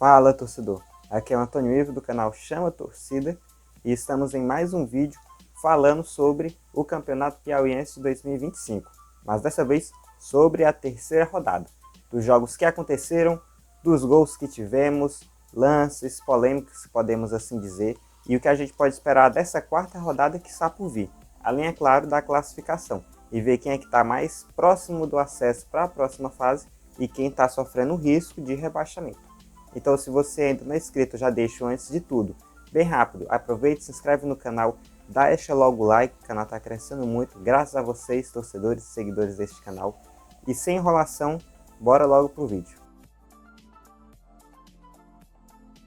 Fala, torcedor! Aqui é o Antônio Ivo do canal Chama Torcida e estamos em mais um vídeo falando sobre o Campeonato Piauiense de 2025, mas dessa vez sobre a terceira rodada, dos jogos que aconteceram, dos gols que tivemos, lances, polêmicas, podemos assim dizer, e o que a gente pode esperar dessa quarta rodada que está por vir, além, é claro, da classificação, e ver quem é que está mais próximo do acesso para a próxima fase e quem está sofrendo o risco de rebaixamento. Então, se você ainda não é inscrito, já deixa antes de tudo, bem rápido, aproveite, se inscreve no canal, deixa logo o like, o canal está crescendo muito, graças a vocês, torcedores e seguidores deste canal. E sem enrolação, bora logo pro vídeo.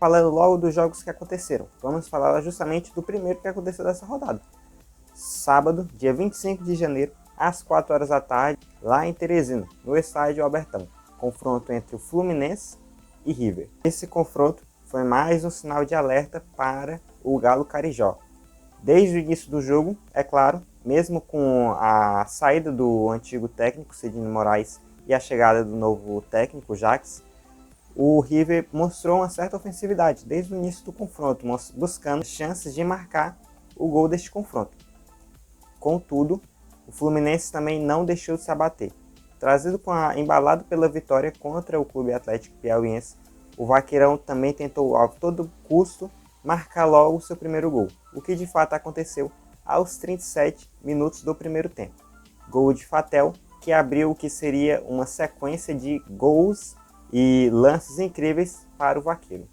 Falando logo dos jogos que aconteceram, vamos falar justamente do primeiro que aconteceu dessa rodada. Sábado, dia 25 de janeiro, às 4 horas da tarde, lá em Teresina, no estádio Albertão. Confronto entre o Fluminense e River. Esse confronto foi mais um sinal de alerta para o Galo Carijó. Desde o início do jogo, é claro, mesmo com a saída do antigo técnico Sidney Moraes e a chegada do novo técnico Jax, o River mostrou uma certa ofensividade desde o início do confronto, buscando chances de marcar o gol deste confronto. Contudo, o Fluminense também não deixou de se abater. Embalado pela vitória contra o Clube Atlético Piauiense, o Vaqueirão também tentou a todo custo marcar logo o seu primeiro gol, o que de fato aconteceu aos 37 minutos do primeiro tempo. Gol de Fatel, que abriu o que seria uma sequência de gols e lances incríveis para o Vaqueiro.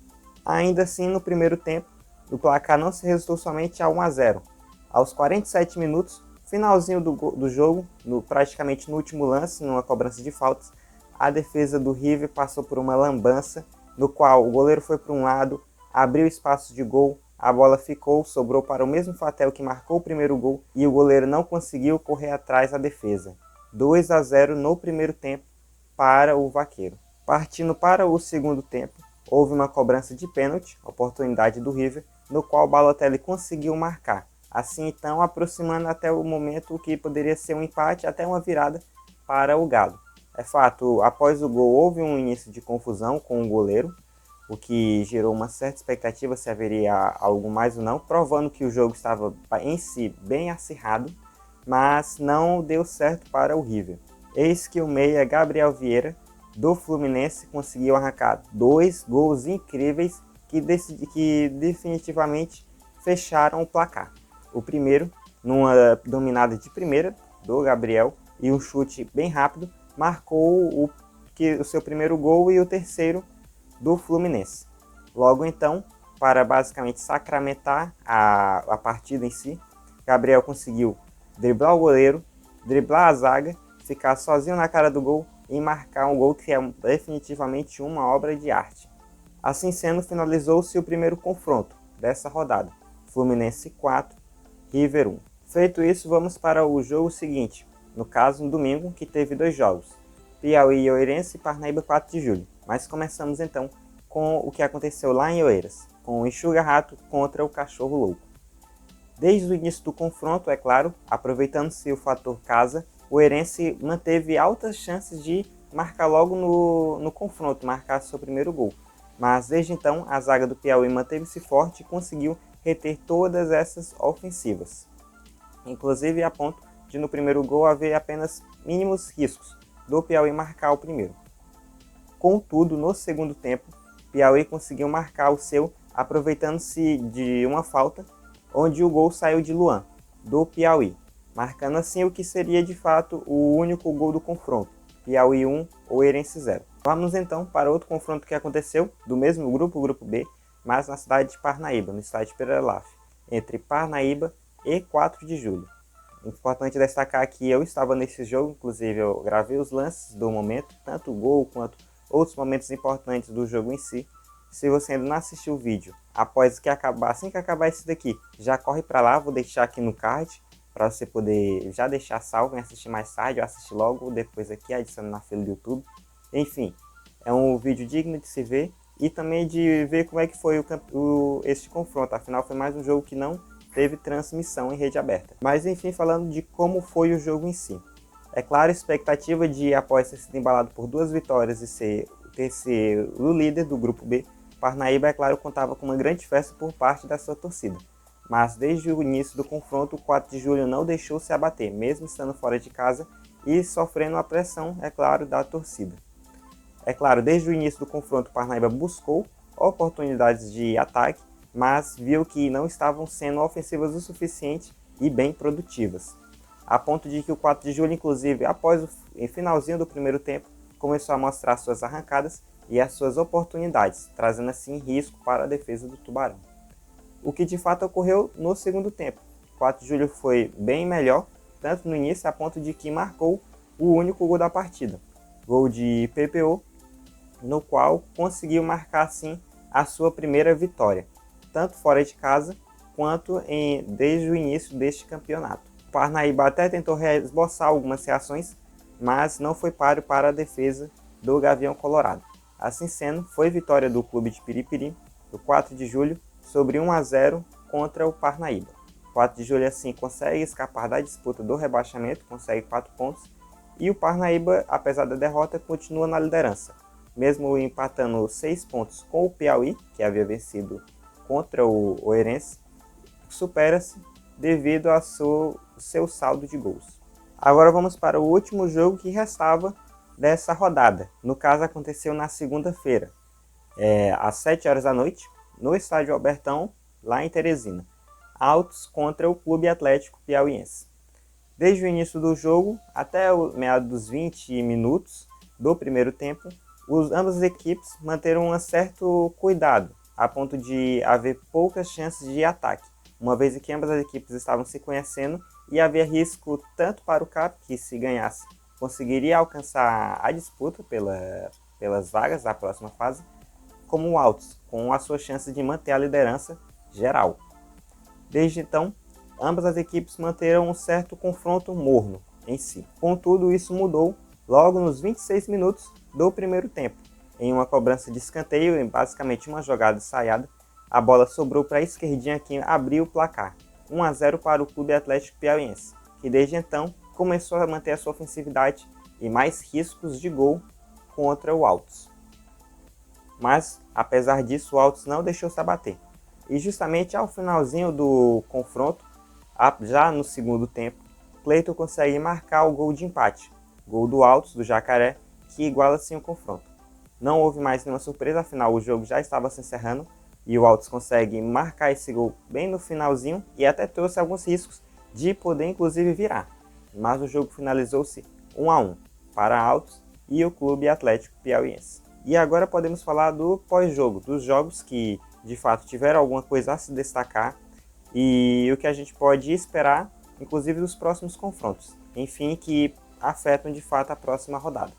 Ainda assim, no primeiro tempo, o placar não se resultou somente a 1-0. Aos 47 minutos, finalzinho do jogo, praticamente no último lance, numa cobrança de faltas, a defesa do River passou por uma lambança, no qual o goleiro foi para um lado, abriu espaço de gol, a bola sobrou para o mesmo Fatel que marcou o primeiro gol e o goleiro não conseguiu correr atrás da defesa. 2-0 no primeiro tempo para o Vaqueiro. Partindo para o segundo tempo, houve uma cobrança de pênalti, oportunidade do River, no qual o Balotelli conseguiu marcar. Assim, então, aproximando até o momento que poderia ser um empate, até uma virada para o Galo. É fato, após o gol houve um início de confusão com o goleiro, o que gerou uma certa expectativa se haveria algo mais ou não, provando que o jogo estava em si bem acirrado, mas não deu certo para o River. Eis que o meia Gabriel Vieira, do Fluminense, conseguiu arrancar 2 gols incríveis que definitivamente fecharam o placar. O primeiro, numa dominada de primeira do Gabriel e um chute bem rápido, marcou o seu primeiro gol e o terceiro do Fluminense. Logo então, para basicamente sacramentar a partida em si, Gabriel conseguiu driblar o goleiro, driblar a zaga, ficar sozinho na cara do gol e marcar um gol que é definitivamente uma obra de arte. Assim sendo, finalizou-se o primeiro confronto dessa rodada. Fluminense 4, River 1. Feito isso, vamos para o jogo seguinte, no caso no domingo, que teve 2 jogos, Piauí e Oeirense e Parnaíba 4 de julho. Mas começamos então com o que aconteceu lá em Oeiras, com o Enxuga-Rato contra o Cachorro Louco. Desde o início do confronto, é claro, aproveitando-se o fator casa, o Oeirense manteve altas chances de marcar logo no confronto, marcar seu primeiro gol. Mas desde então, a zaga do Piauí manteve-se forte e conseguiu reter todas essas ofensivas. Inclusive a ponto de no primeiro gol haver apenas mínimos riscos do Piauí marcar o primeiro. Contudo, no segundo tempo, Piauí conseguiu marcar o seu, aproveitando-se de uma falta, onde o gol saiu de Luan, do Piauí, marcando assim o que seria de fato o único gol do confronto, Piauí 1, Oeirense 0. Vamos então para outro confronto que aconteceu, do mesmo grupo, o grupo B, mas na cidade de Parnaíba, no estádio Pereira Laf, entre Parnaíba e 4 de julho. Importante destacar que eu estava nesse jogo, inclusive eu gravei os lances do momento, tanto o gol quanto outros momentos importantes do jogo em si. Se você ainda não assistiu o vídeo, assim que acabar esse daqui, já corre para lá, vou deixar aqui no card, para você poder já deixar salvo e assistir mais tarde, ou assistir logo depois aqui, adicionando na fila do YouTube. Enfim, é um vídeo digno de se ver e também de ver como é que foi este confronto, afinal foi mais um jogo que não teve transmissão em rede aberta. Mas enfim, falando de como foi o jogo em si. É claro, a expectativa de, após ter sido embalado por 2 vitórias e ser o líder do grupo B, Parnaíba, é claro, contava com uma grande festa por parte da sua torcida. Mas desde o início do confronto, o 4 de julho não deixou se abater, mesmo estando fora de casa e sofrendo a pressão, é claro, da torcida. É claro, desde o início do confronto, o Parnaíba buscou oportunidades de ataque, mas viu que não estavam sendo ofensivas o suficiente e bem produtivas. A ponto de que o 4 de julho, inclusive, após o finalzinho do primeiro tempo, começou a mostrar suas arrancadas e as suas oportunidades, trazendo assim risco para a defesa do Tubarão. O que de fato ocorreu no segundo tempo. O 4 de julho foi bem melhor, tanto no início a ponto de que marcou o único gol da partida. Gol de PPO, no qual conseguiu marcar assim a sua primeira vitória, tanto fora de casa quanto desde o início deste campeonato. O Parnaíba até tentou esboçar algumas reações, mas não foi páreo para a defesa do Gavião Colorado. Assim sendo, foi vitória do clube de Piripiri, do 4 de julho, sobre 1-0 contra o Parnaíba. O 4 de julho assim consegue escapar da disputa do rebaixamento, consegue 4 pontos, e o Parnaíba, apesar da derrota, continua na liderança, mesmo empatando 6 pontos com o Piauí, que havia vencido contra o Oeirense, supera-se devido ao seu saldo de gols. Agora vamos para o último jogo que restava dessa rodada. No caso, aconteceu na segunda-feira, às 7 horas da noite, no estádio Albertão, lá em Teresina. Altos contra o Clube Atlético Piauiense. Desde o início do jogo até o meado dos 20 minutos do primeiro tempo, ambas as equipes manteram um certo cuidado, a ponto de haver poucas chances de ataque, uma vez que ambas as equipes estavam se conhecendo e havia risco tanto para o CAP, que se ganhasse conseguiria alcançar a disputa pelas vagas da próxima fase, como o Altos, com a sua chance de manter a liderança geral. Desde então, ambas as equipes manteram um certo confronto morno em si. Contudo, isso mudou logo nos 26 minutos do primeiro tempo. Em uma cobrança de escanteio, em basicamente uma jogada ensaiada, a bola sobrou para a esquerdinha que abriu o placar, 1-0 para o Clube Atlético Piauiense, que desde então começou a manter a sua ofensividade e mais riscos de gol contra o Altos. Mas, apesar disso, o Altos não deixou se abater. E justamente ao finalzinho do confronto, já no segundo tempo, Cleiton consegue marcar o gol de empate, gol do Altos, do Jacaré, que iguala assim o confronto. Não houve mais nenhuma surpresa, afinal o jogo já estava se encerrando e o Altos consegue marcar esse gol bem no finalzinho e até trouxe alguns riscos de poder inclusive virar. Mas o jogo finalizou-se 1-1 para Altos e o Clube Atlético Piauiense. E agora podemos falar do pós-jogo, dos jogos que de fato tiveram alguma coisa a se destacar e o que a gente pode esperar, inclusive dos próximos confrontos, enfim, que afetam de fato a próxima rodada.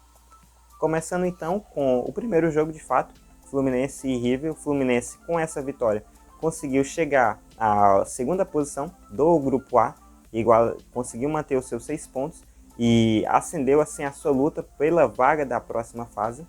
Começando então com o primeiro jogo de fato, Fluminense e River. O Fluminense, com essa vitória, conseguiu chegar à segunda posição do Grupo A, conseguiu manter os seus 6 pontos e acendeu assim a sua luta pela vaga da próxima fase.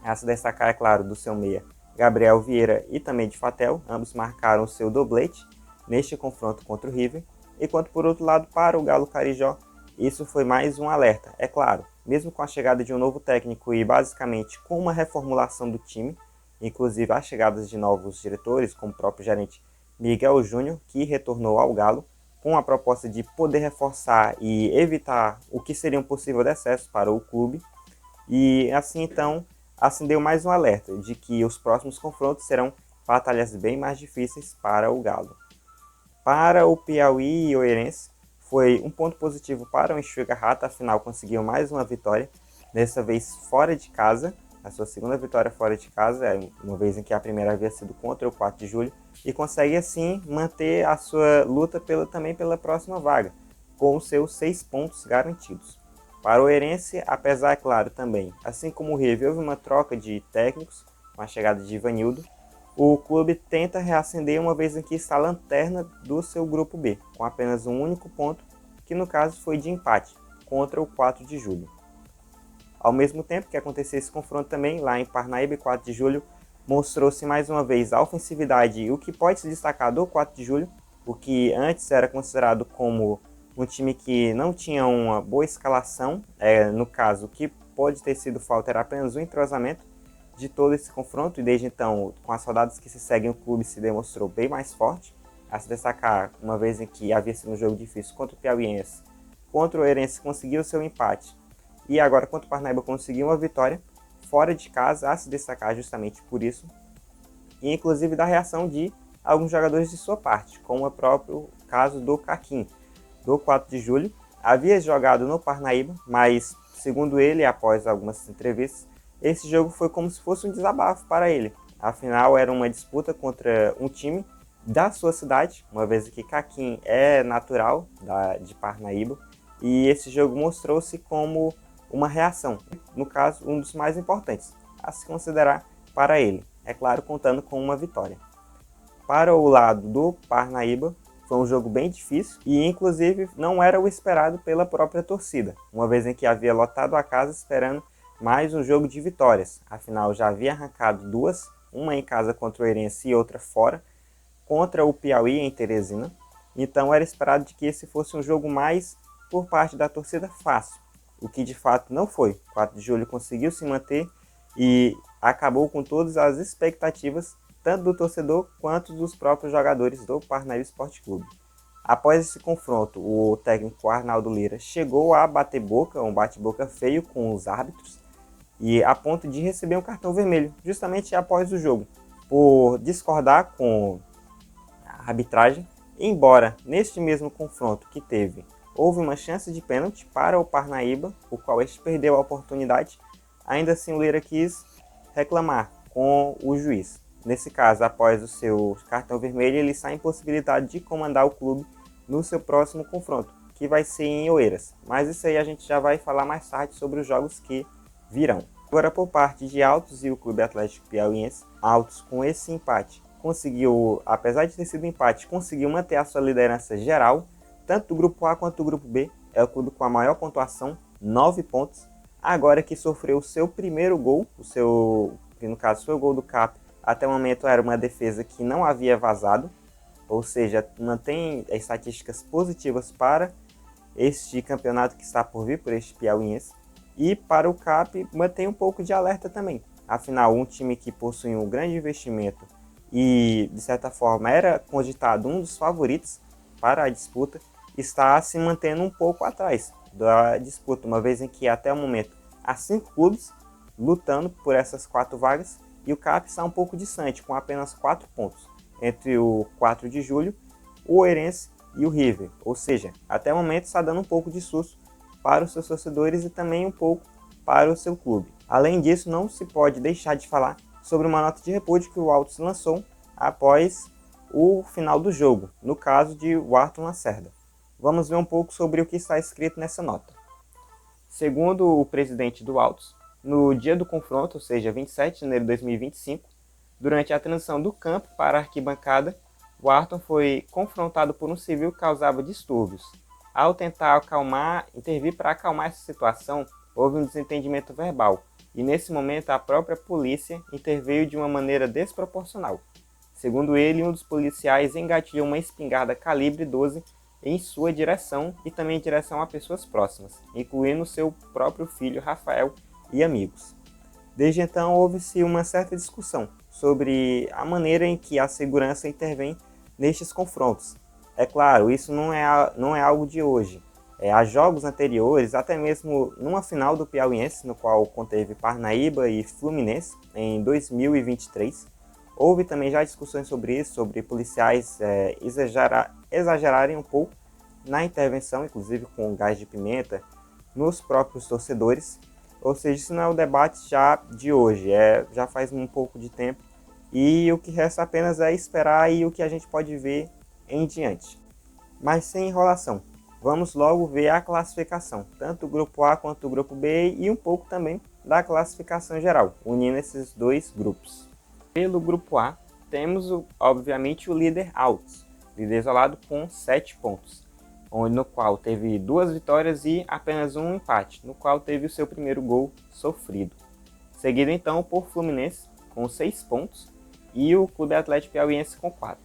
A se destacar, é claro, do seu meia Gabriel Vieira e também de Fatel, ambos marcaram o seu doblete neste confronto contra o River, enquanto por outro lado, para o Galo Carijó, isso foi mais um alerta. É claro, mesmo com a chegada de um novo técnico e basicamente com uma reformulação do time, inclusive a chegada de novos diretores, como o próprio gerente Miguel Júnior, que retornou ao Galo, com a proposta de poder reforçar e evitar o que seria um possível decesso para o clube, e assim então acendeu mais um alerta de que os próximos confrontos serão batalhas bem mais difíceis para o Galo. Para o Piauí e o Oeirense, foi um ponto positivo para o Enxuga Rata, afinal conseguiu mais uma vitória, dessa vez fora de casa, a sua segunda vitória fora de casa, uma vez em que a primeira havia sido contra o 4 de julho, e consegue assim manter a sua luta também pela próxima vaga, com os seus 6 pontos garantidos. Para o Oeirense, apesar, é claro, também, assim como o River, houve uma troca de técnicos, com a chegada de Ivanildo, o clube tenta reacender uma vez em que está a lanterna do seu grupo B, com apenas um único ponto, que no caso foi de empate, contra o 4 de julho. Ao mesmo tempo que aconteceu esse confronto também, lá em Parnaíba, 4 de julho, mostrou-se mais uma vez a ofensividade e o que pode se destacar do 4 de julho, o que antes era considerado como um time que não tinha uma boa escalação, no caso, o que pode ter sido falta era apenas um entrosamento, de todo esse confronto, e desde então, com as rodadas que se seguem, o clube se demonstrou bem mais forte, a se destacar, uma vez em que havia sido um jogo difícil contra o Piauiense, contra o Oeirense conseguiu seu empate, e agora contra o Parnaíba conseguiu uma vitória, fora de casa, a se destacar justamente por isso, e inclusive da reação de alguns jogadores de sua parte, como o próprio caso do Caquim, do 4 de julho, havia jogado no Parnaíba, mas, segundo ele, após algumas entrevistas, esse jogo foi como se fosse um desabafo para ele. Afinal, era uma disputa contra um time da sua cidade, uma vez que Caquim é natural de Parnaíba, e esse jogo mostrou-se como uma reação, no caso, um dos mais importantes a se considerar para ele, é claro, contando com uma vitória. Para o lado do Parnaíba, foi um jogo bem difícil e, inclusive, não era o esperado pela própria torcida, uma vez em que havia lotado a casa esperando mais um jogo de vitórias. Afinal, já havia arrancado duas, uma em casa contra o Oeirense e outra fora, contra o Piauí em Teresina. Então, era esperado de que esse fosse um jogo mais por parte da torcida fácil, o que de fato não foi. O 4 de julho conseguiu se manter e acabou com todas as expectativas tanto do torcedor quanto dos próprios jogadores do Parnaíba Esporte Clube. Após esse confronto, o técnico Arnaldo Lira chegou a bater boca, um bate-boca feio com os árbitros, e a ponto de receber um cartão vermelho, justamente após o jogo, por discordar com a arbitragem, embora neste mesmo confronto que teve, houve uma chance de pênalti para o Parnaíba, o qual este perdeu a oportunidade, ainda assim o Lira quis reclamar com o juiz. Nesse caso, após o seu cartão vermelho, ele está impossibilitado de comandar o clube no seu próximo confronto, que vai ser em Oeiras. Mas isso aí a gente já vai falar mais tarde sobre os jogos que virão. Agora, por parte de Altos e o Clube Atlético Piauiense, Altos com esse empate conseguiu, apesar de ter sido empate, conseguiu manter a sua liderança geral, tanto do grupo A quanto do grupo B. É o clube com a maior pontuação, 9 pontos. Agora que sofreu o seu primeiro gol, que no caso foi o gol do CAP, até o momento era uma defesa que não havia vazado, ou seja, mantém estatísticas positivas para este campeonato que está por vir, por este piauiense. E para o CAP mantém um pouco de alerta também. Afinal, um time que possui um grande investimento e, de certa forma, era cogitado um dos favoritos para a disputa, está se mantendo um pouco atrás da disputa, uma vez em que até o momento há 5 clubes lutando por essas 4 vagas, e o CAP está um pouco distante, com apenas 4 pontos, entre o 4 de julho, o Oeirense e o River. Ou seja, até o momento está dando um pouco de susto para os seus torcedores e também um pouco para o seu clube. Além disso, não se pode deixar de falar sobre uma nota de repúdio que o Altos lançou após o final do jogo, no caso de Warton Lacerda. Vamos ver um pouco sobre o que está escrito nessa nota. Segundo o presidente do Altos, no dia do confronto, ou seja, 27 de janeiro de 2025, durante a transição do campo para a arquibancada, o Warton foi confrontado por um civil que causava distúrbios. Ao tentar intervir para acalmar essa situação, houve um desentendimento verbal, e nesse momento a própria polícia interveio de uma maneira desproporcional. Segundo ele, um dos policiais engatilhou uma espingarda calibre 12 em sua direção e também em direção a pessoas próximas, incluindo seu próprio filho Rafael e amigos. Desde então houve-se uma certa discussão sobre a maneira em que a segurança intervém nestes confrontos. É claro, isso não é algo de hoje. Há jogos anteriores, até mesmo numa final do Piauiense, no qual conteve Parnaíba e Fluminense, em 2023, houve também já discussões sobre isso, sobre policiais exagerarem um pouco na intervenção, inclusive com gás de pimenta, nos próprios torcedores. Ou seja, isso não é o debate já de hoje, já faz um pouco de tempo, e o que resta apenas é esperar aí o que a gente pode ver em diante. Mas sem enrolação, vamos logo ver a classificação, tanto o grupo A quanto o grupo B, e um pouco também da classificação geral, unindo esses dois grupos. Pelo grupo A, temos obviamente o líder Altos, líder isolado com 7 pontos. No qual teve 2 vitórias e apenas um empate, no qual teve o seu primeiro gol sofrido. Seguido então por Fluminense, com 6 pontos, e o Clube Atlético Piauiense com 4,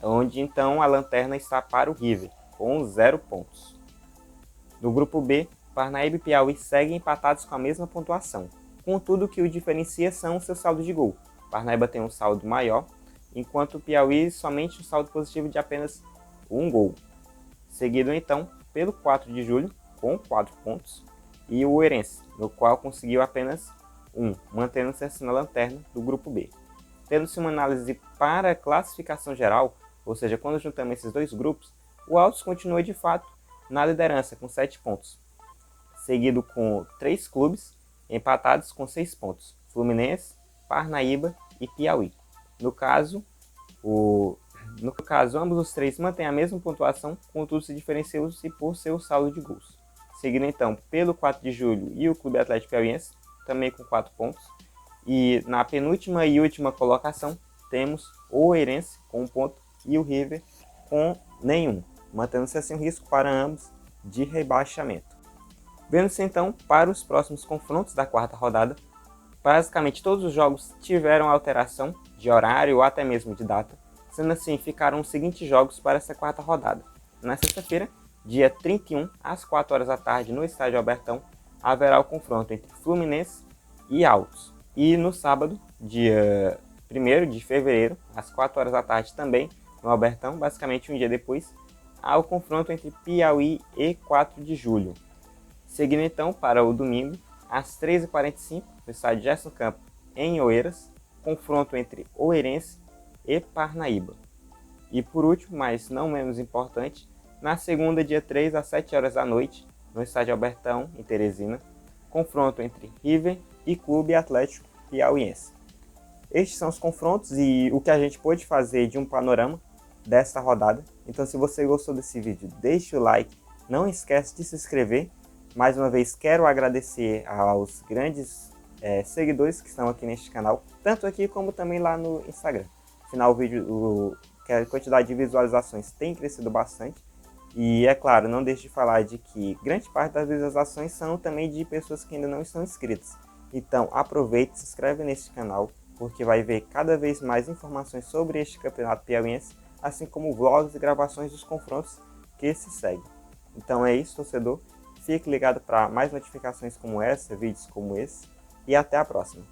onde então a lanterna está para o River, com 0 pontos. No grupo B, Parnaíba e Piauí seguem empatados com a mesma pontuação, Contudo, o que o diferencia são os seus saldos de gol. Parnaíba tem um saldo maior, enquanto o Piauí somente um saldo positivo de apenas um gol. Seguido então pelo 4 de julho, com 4 pontos, e o Oeirense, no qual conseguiu apenas 1, mantendo-se assim na lanterna do grupo B. Tendo-se uma análise para a classificação geral, ou seja, quando juntamos esses dois grupos, o Altos continua de fato na liderança com 7 pontos, seguido com 3 clubes empatados com 6 pontos, Fluminense, Parnaíba e Piauí. No caso, ambos os três mantêm a mesma pontuação, contudo se diferenciam-se por seu saldo de gols. Seguindo então pelo 4 de julho e o Clube Atlético Piauiense, também com 4 pontos. E na penúltima e última colocação, temos o Oeirense com 1 ponto e o River com nenhum, mantendo-se assim o risco para ambos de rebaixamento. Vendo-se então para os próximos confrontos da quarta rodada, basicamente todos os jogos tiveram alteração de horário ou até mesmo de data, sendo assim ficaram os seguintes jogos para essa quarta rodada. Na sexta-feira, dia 31, às 4 horas da tarde, no Estádio Albertão, haverá o confronto entre Fluminense e Altos. E no sábado, dia 1º de fevereiro, às 4 horas da tarde também, no Albertão, basicamente um dia depois, há o confronto entre Piauí e 4 de julho. Seguindo então para o domingo, às 13h45, no estádio Gerson Campos, em Oeiras, confronto entre Oeirense e Parnaíba. E por último, mas não menos importante, na segunda, dia 3, às 7 horas da noite, no estádio Albertão, em Teresina, confronto entre River e Clube Atlético Piauiense. Estes são os confrontos e o que a gente pôde fazer de um panorama desta rodada. Então, se você gostou desse vídeo, deixe o like, não esquece de se inscrever. Mais uma vez, quero agradecer aos grandes seguidores que estão aqui neste canal, tanto aqui como também lá no Instagram. Afinal, a quantidade de visualizações tem crescido bastante. E é claro, não deixe de falar de que grande parte das visualizações são também de pessoas que ainda não estão inscritas. Então, aproveite, se inscreve neste canal, porque vai ver cada vez mais informações sobre este campeonato piauiense, assim como vlogs e gravações dos confrontos que se seguem. Então é isso, torcedor. Fique ligado para mais notificações como essa, vídeos como esse, e até a próxima.